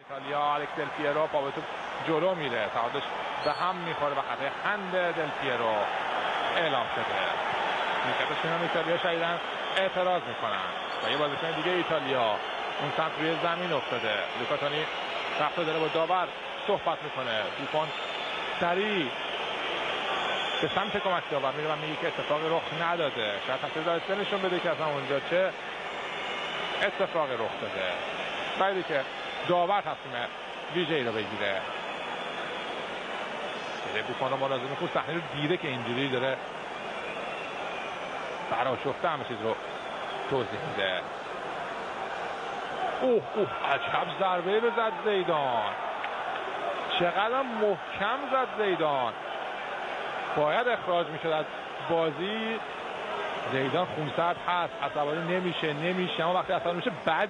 ایتالیا الکس دل پیرو پا به توپ جلو میره، تعادلش به هم میخوره و خطای هند دل پیرو اعلام شده. نیمکتشون ایتالیا شدیداً اعتراض میکنن و یه بازیکن دیگه ایتالیا اون سمت روی زمین افتاده. لوکا تونی وقت داره با داور صحبت میکنه. بوفون سریع به سمت کمک داور میره و میگه که اتفاقی رخ نداده. شاید تصویر داشته نشون بده که اصلا اونجا چه اتفاقی رخ داده. بعدی که داور تصمیم ویژه‌ای رو بگیره. بوفون رو ملازم خود صحنه رو دیده که اینجوری داره برآشفته همه چیز رو توضیح میده. اوه عجب ضربه رو زد زیدان. چقدر محکم زد زیدان. باید اخراج میشد از بازی. زیدان خونسرد هست، عصبانی نمیشه اما وقتی عصبانی میشه بد